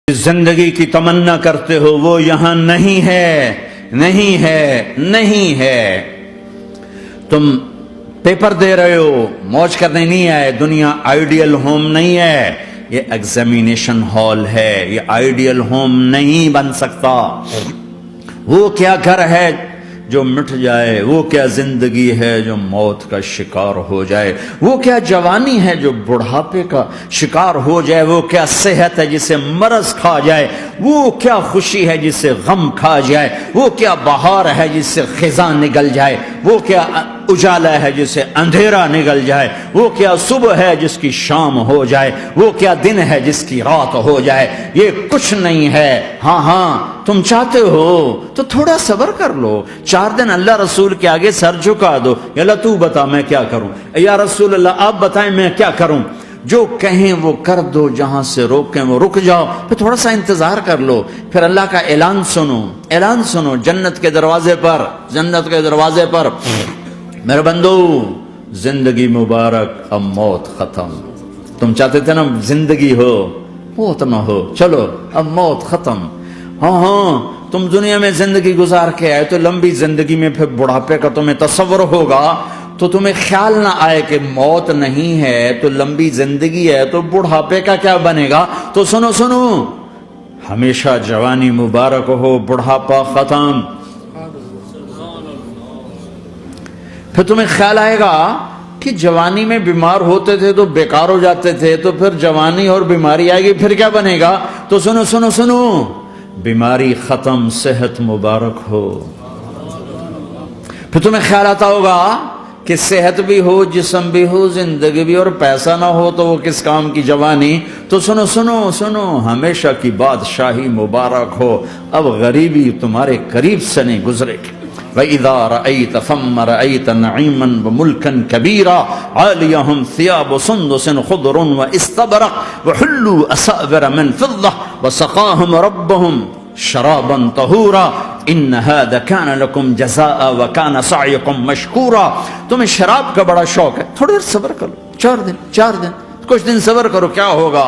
زندگی کی تمنا کرتے ہو وہ یہاں نہیں ہے، نہیں ہے، نہیں ہے۔ تم پیپر دے رہے ہو، موج کرنے نہیں آئے۔ دنیا آئیڈیل ہوم نہیں ہے، یہ ایگزامینیشن ہال ہے، یہ آئیڈیل ہوم نہیں بن سکتا۔ وہ کیا گھر ہے جو مٹ جائے، وہ کیا زندگی ہے جو موت کا شکار ہو جائے، وہ کیا جوانی ہے جو بڑھاپے کا شکار ہو جائے، وہ کیا صحت ہے جسے مرض کھا جائے، وہ کیا خوشی ہے جسے غم کھا جائے، وہ کیا بہار ہے جس سے خزاں نگل جائے، وہ کیا اجالا ہے جسے اندھیرا نگل جائے، وہ کیا صبح ہے جس کی شام ہو جائے، وہ کیا دن ہے جس کی رات ہو جائے۔ یہ کچھ نہیں ہے۔ ہاں تم چاہتے ہو تو تھوڑا صبر کر لو، 4 دن اللہ رسول کے آگے سر جھکا دو، یا اللہ تو بتا میں کیا کروں، یا رسول اللہ آپ بتائیں میں کیا کروں۔ جو کہیں وہ کر دو، جہاں سے روکیں وہ رک جاؤ، پھر تھوڑا سا انتظار کر لو، پھر اللہ کا اعلان سنو، اعلان سنو جنت کے دروازے پر، جنت کے دروازے پر۔ میرے بندو زندگی مبارک، اب موت ختم۔ تم چاہتے تھے نا زندگی ہو، موت نہ ہو، چلو اب موت ختم۔ ہاں تم دنیا میں زندگی گزار کے آئے تو لمبی زندگی میں پھر بڑھاپے کا تمہیں تصور ہوگا تو تمہیں خیال نہ آئے کہ موت نہیں ہے تو لمبی زندگی ہے تو بڑھاپے کا کیا بنے گا۔ تو سنو سنو، ہمیشہ جوانی مبارک ہو، بڑھاپا ختم۔ پھر تمہیں خیال آئے گا کہ جوانی میں بیمار ہوتے تھے تو بیکار ہو جاتے تھے، تو پھر جوانی اور بیماری آئے گی پھر کیا بنے گا۔ تو سنو سنو سنو، بیماری ختم، صحت مبارک ہو۔ پھر تمہیں خیال آتا ہوگا کہ صحت بھی ہو، جسم بھی ہو، زندگی بھی، اور پیسہ نہ ہو تو وہ کس کام کی جوانی۔ تو سنو سنو سنو، ہمیشہ کی بادشاہی مبارک ہو، اب غریبی تمہارے قریب سے نہیں گزرے گی۔ وَإِذَا رَأَيْتَ ثَمَّ رَأَيْتَ نَعِيمًا وَمُلْكًا كَبِيرًا عَالِيَهُمْ ثِيَابُ سُنْدُسٍ خُضْرٌ وَإِسْتَبْرَقٍ وَحُلُّوا أَسَاوِرَ مِنْ فِضَّةٍ وَسَقَاهُمْ رَبُّهُمْ شَرَابًا طَهُورًا إِنَّ هَذَا كَانَ لَكُمْ جَزَاءً وَكَانَ سَعْيُكُمْ مَشْكُورًا۔ تمہیں شراب کا بڑا شوق ہے، تھوڑی دیر صبر کرو، 4 دن کچھ دن صبر کرو، کیا ہوگا۔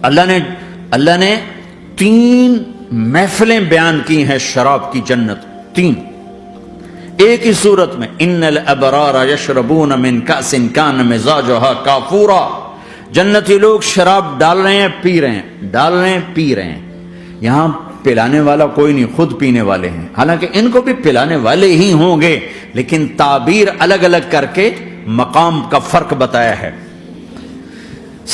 اللہ نے 3 محفلیں بیان کی ہیں شراب کی جنت، 3 ایک ہی صورت میں۔ ان الابرار یشربون من کأس کان مزاجها کافورا۔ جنتی لوگ شراب ڈال رہے ہیں، پی رہے ہیں، ڈال رہے ہیں، پی رہے ہیں۔ یہاں پلانے والا کوئی نہیں، خود پینے والے ہیں، حالانکہ ان کو بھی پلانے والے ہی ہوں گے، لیکن تعبیر الگ الگ کر کے مقام کا فرق بتایا ہے۔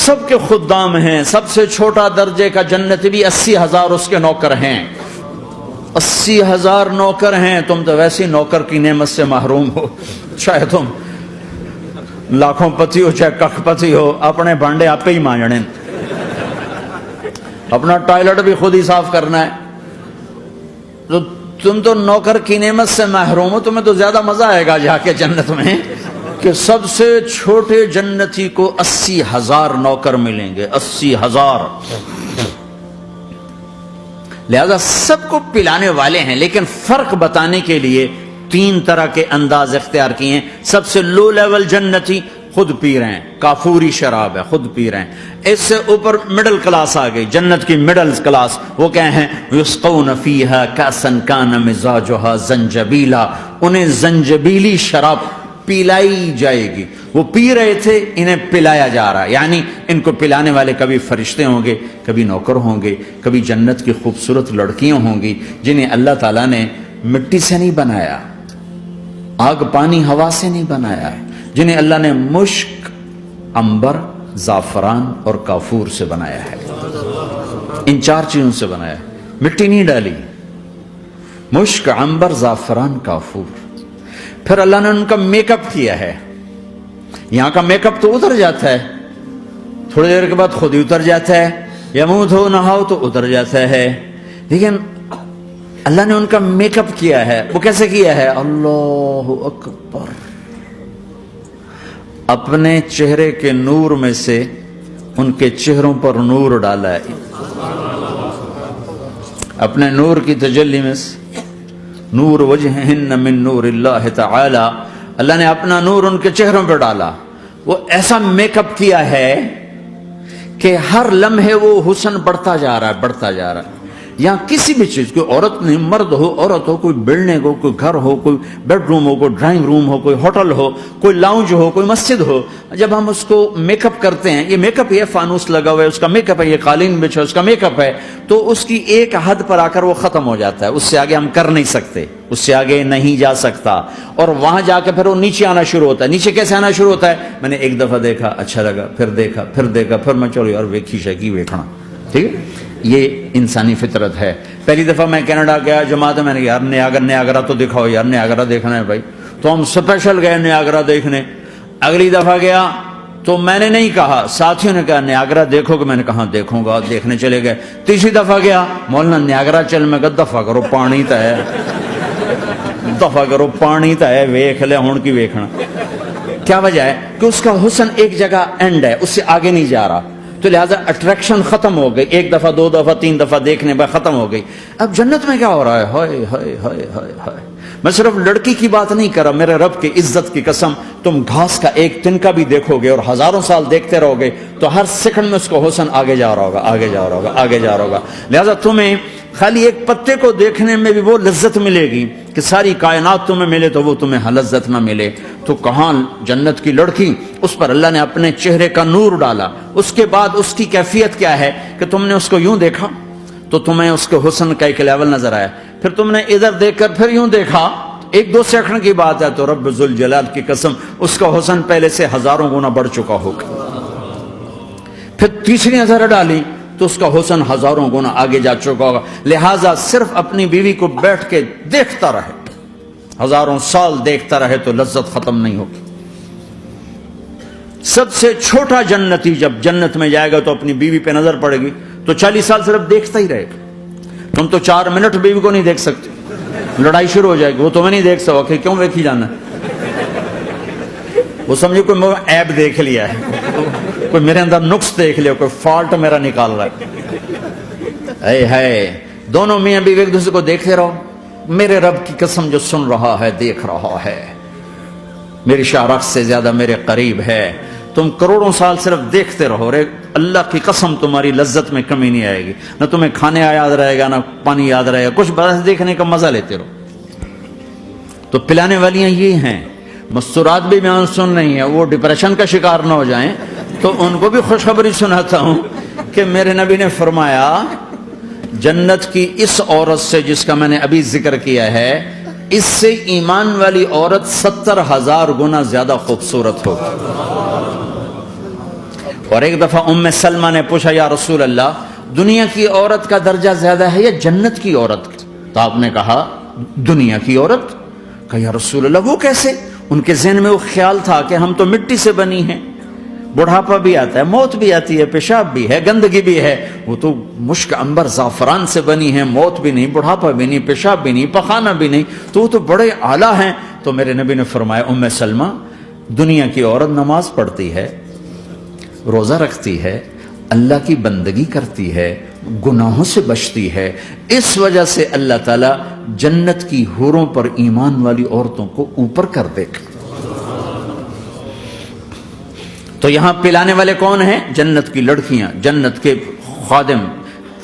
سب کے خدام ہیں، سب سے چھوٹا درجے کا جنتی بھی 80,000 اس کے نوکر ہیں، 80,000 نوکر ہیں۔ تم تو ویسی نوکر کی نعمت سے محروم ہو، چاہے تم لاکھوں پتی ہو چاہے ککھ پتی ہو، اپنے بانڈے آپ پہ ہی مانجنے، اپنا ٹوائلٹ بھی خود ہی صاف کرنا ہے۔ تو تم تو نوکر کی نعمت سے محروم ہو۔ تمہیں تو زیادہ مزہ آئے گا جا کے جنت میں کہ سب سے چھوٹے جنتی کو 80,000 نوکر ملیں گے، 80,000۔ لہذا سب کو پلانے والے ہیں، لیکن فرق بتانے کے لیے 3 طرح کے انداز اختیار کیے ہیں۔ سب سے لو لیول جنتی خود پی رہے ہیں، کافوری شراب ہے، خود پی رہے ہیں۔ اس سے اوپر مڈل کلاس آ گئی، جنت کی مڈل کلاس، وہ کہیں ہیں یسقون فیہا کأسا کان مزاجها زنجبیلا۔ انہیں زنجبیلی شراب پلائی جائے گی۔ وہ پی رہے تھے، انہیں پلایا جا رہا ہے، یعنی ان کو پلانے والے کبھی فرشتے ہوں گے، کبھی نوکر ہوں گے، کبھی جنت کی خوبصورت لڑکیاں ہوں گی جنہیں اللہ تعالیٰ نے مٹی سے نہیں بنایا، آگ پانی ہوا سے نہیں بنایا، جنہیں اللہ نے مشک، عنبر، زعفران اور کافور سے بنایا ہے۔ ان 4 چیزوں سے بنایا ہے، مٹی نہیں ڈالی، مشک، عنبر، زعفران، کافور۔ پھر اللہ نے ان کا میک اپ کیا ہے۔ یہاں کا میک اپ تو اتر جاتا ہے، تھوڑی دیر کے بعد خود ہی اتر جاتا ہے، یا منہ دھو نہاؤ تو اتر جاتا ہے، لیکن اللہ نے ان کا میک اپ کیا ہے۔ وہ کیسے کیا ہے؟ اللہ اکبر، اپنے چہرے کے نور میں سے ان کے چہروں پر نور ڈالا ہے، اپنے نور کی تجلی میں سے، نور وجہہن من نور اللہ تعالی، اللہ نے اپنا نور ان کے چہروں پر ڈالا۔ وہ ایسا میک اپ کیا ہے کہ ہر لمحے وہ حسن بڑھتا جا رہا ہے، بڑھتا جا رہا ہے. یہاں کسی بھی چیز، کوئی عورت نہیں، مرد ہو، عورت ہو، کوئی بلڈنگ ہو، کوئی گھر ہو، کوئی بیڈ روم ہو، کوئی ڈرائنگ روم ہو، کوئی ہوٹل ہو، کوئی لاؤنج ہو، کوئی مسجد ہو، جب ہم اس کو میک اپ کرتے ہیں، یہ میک اپ، یہ فانوس لگا ہوا ہے اس کا میک اپ ہے، یہ قالین بچھا اس کا میک اپ ہے، تو اس کی ایک حد پر آ کر وہ ختم ہو جاتا ہے، اس سے آگے ہم کر نہیں سکتے، اس سے آگے نہیں جا سکتا، اور وہاں جا کے پھر وہ نیچے آنا شروع ہوتا ہے. نیچے کیسے آنا شروع ہوتا ہے؟ میں نے ایک دفعہ دیکھا، اچھا لگا، پھر دیکھا، پھر دیکھا، پھر میں چلو یار ویکھی شیکی ویکھنا. ٹھیک ہے، یہ انسانی فطرت ہے. پہلی دفعہ میں کینیڈا گیا جماعت میں نے یار نیاگرا تو دکھاؤ یار، نیاگرا دیکھنا ہے بھائی، تو ہم اسپیشل گئے نیاگرا دیکھنے. اگلی دفعہ گیا تو میں نے نہیں کہا، ساتھیوں نے کہا نیاگرا دیکھو گے، میں نے کہا دیکھوں گا، دیکھنے چلے گئے. تیسری دفعہ گیا، مولانا نیاگرا چل، میں کہا دفعہ کرو پانی تا ہے، دفعہ کرو پانی تا ہے، ویکھ لے ہون کی ویکھنا. کیا وجہ ہے؟ کہ اس کا حسن ایک جگہ اینڈ ہے، اس سے آگے نہیں جا رہا، تو لہذا اٹریکشن ختم ہو گئی. ایک دفعہ، دو دفعہ، تین دفعہ دیکھنے بعد ختم ہو گئی. اب جنت میں کیا ہو رہا ہے؟ ہائے ہائے ہائے ہائے ہائے. میں صرف لڑکی کی بات نہیں کر رہا، میرے رب کی عزت کی قسم، تم گھاس کا ایک تنکا بھی دیکھو گے اور ہزاروں سال دیکھتے رہو گے تو ہر سیکنڈ میں اس کو حسن آگے جا رہا ہوگا، آگے جا رہا ہوگا، آگے جا رہا ہوگا. لہذا تمہیں خالی ایک پتے کو دیکھنے میں بھی وہ لذت ملے گی کہ ساری کائنات تمہیں ملے تو وہ تمہیں لذت نہ ملے. تو کہاں جنت کی لڑکی، اس پر اللہ نے اپنے چہرے کا نور ڈالا. اس کے بعد اس کی کیفیت کیا ہے کہ تم نے اس کو یوں دیکھا تو تمہیں اس کے حسن کا ایک لیول نظر آیا، پھر تم نے ادھر دیکھ کر پھر یوں دیکھا، ایک دو سیکنڈ کی بات ہے، تو رب ذوالجلال کی قسم اس کا حسن پہلے سے ہزاروں گنا بڑھ چکا ہوگا. پھر تیسری نظر ڈالی تو اس کا حسن ہزاروں گنا آگے جا چکا ہوگا. لہٰذا صرف اپنی بیوی کو بیٹھ کے دیکھتا رہے، ہزاروں سال دیکھتا رہے تو لذت ختم نہیں ہوگی. سب سے چھوٹا جنتی جب جنت میں جائے گا تو اپنی بیوی پہ نظر پڑے گی تو 40 سال صرف دیکھتا ہی رہے گا. تم تو 4 منٹ بیوی کو نہیں دیکھ سکتے، لڑائی شروع ہو جائے گی. وہ تمہیں نہیں دیکھ سکا کہ کیوں دیکھی جانا، وہ سمجھو کوئی میں عیب دیکھ لیا ہے، کوئی میرے اندر نقص دیکھ لیا، کوئی فالٹ میرا نکال رہا ہے. اے ہے دونوں میاں بیوی ایک دوسرے کو دیکھتے رہو. میرے رب کی قسم جو سن رہا ہے، دیکھ رہا ہے، میری شارخ سے زیادہ میرے قریب ہے. تم کروڑوں سال صرف دیکھتے رہو، رے اللہ کی قسم تمہاری لذت میں کمی نہیں آئے گی، نہ تمہیں کھانے یاد رہے گا، نہ پانی یاد رہے گا، کچھ بس دیکھنے کا مزہ لیتے رہو. تو پلانے والیاں یہ ہیں. مستورات بھی بیان سن رہی ہیں، وہ ڈپریشن کا شکار نہ ہو جائیں، تو ان کو بھی خوشخبری سناتا ہوں کہ میرے نبی نے فرمایا جنت کی اس عورت سے جس کا میں نے ابھی ذکر کیا ہے، اس سے ایمان والی عورت 70,000 گنا زیادہ خوبصورت ہوگی. اور ایک دفعہ ام سلمہ نے پوچھا یا رسول اللہ، دنیا کی عورت کا درجہ زیادہ ہے یا جنت کی عورت؟ تو آپ نے کہا دنیا کی عورت. کہا یا رسول اللہ وہ کیسے؟ ان کے ذہن میں وہ خیال تھا کہ ہم تو مٹی سے بنی ہیں، بڑھاپا بھی آتا ہے، موت بھی آتی ہے، پیشاب بھی ہے، گندگی بھی ہے. وہ تو مشک عنبر زعفران سے بنی ہیں، موت بھی نہیں، بڑھاپا بھی نہیں، پیشاب بھی نہیں، پخانہ بھی نہیں، تو وہ تو بڑے اعلیٰ ہیں. تو میرے نبی نے فرمایا ام سلمہ، دنیا کی عورت نماز پڑھتی ہے، روزہ رکھتی ہے، اللہ کی بندگی کرتی ہے، گناہوں سے بچتی ہے، اس وجہ سے اللہ تعالیٰ جنت کی حوروں پر ایمان والی عورتوں کو اوپر کر دے گا. تو یہاں پلانے والے کون ہیں؟ جنت کی لڑکیاں، جنت کے خادم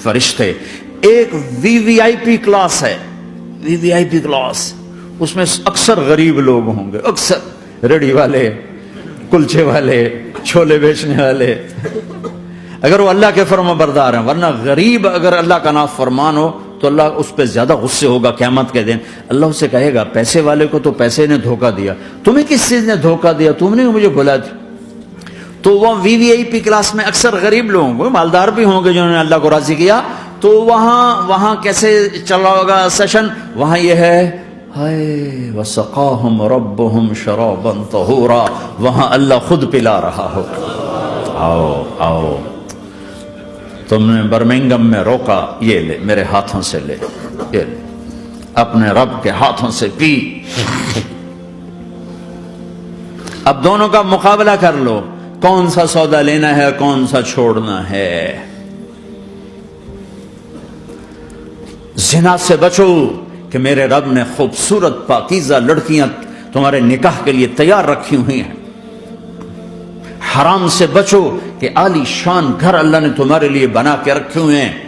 فرشتے. ایک وی وی آئی پی کلاس ہے، وی وی آئی پی کلاس، اس میں اکثر غریب لوگ ہوں گے، اکثر ریڑھی والے، کلچے والے، چھولے بیچنے والے، اگر وہ اللہ کے فرما بردار ہیں. ورنہ غریب اگر اللہ کا نافرمان ہو تو اللہ اس پہ زیادہ غصے ہوگا قیامت کے دن. اللہ اسے کہے گا پیسے والے کو تو پیسے نے دھوکہ دیا، تمہیں کس چیز نے دھوکہ دیا؟ تم نے مجھے بلا دی. تو وہ وی وی آئی پی کلاس میں اکثر غریب لوگ ہوں گے، مالدار بھی ہوں گے جنہوں نے اللہ کو راضی کیا. تو وہاں کیسے چلا ہوگا سیشن؟ وہاں یہ ہے ہائے وسقاہم ربہم شرابا طہورا، وہاں اللہ خود پلا رہا ہو. آؤ آؤ، تم نے برمنگم میں روکا، یہ لے میرے ہاتھوں سے لے، یہ لے اپنے رب کے ہاتھوں سے پی. اب دونوں کا مقابلہ کر لو، کون سا سودا لینا ہے، کون سا چھوڑنا ہے. زنا سے بچو کہ میرے رب نے خوبصورت پاکیزہ لڑکیاں تمہارے نکاح کے لیے تیار رکھی ہوئی ہیں. حرام سے بچو کہ عالی شان گھر اللہ نے تمہارے لیے بنا کے رکھے ہوئے ہیں،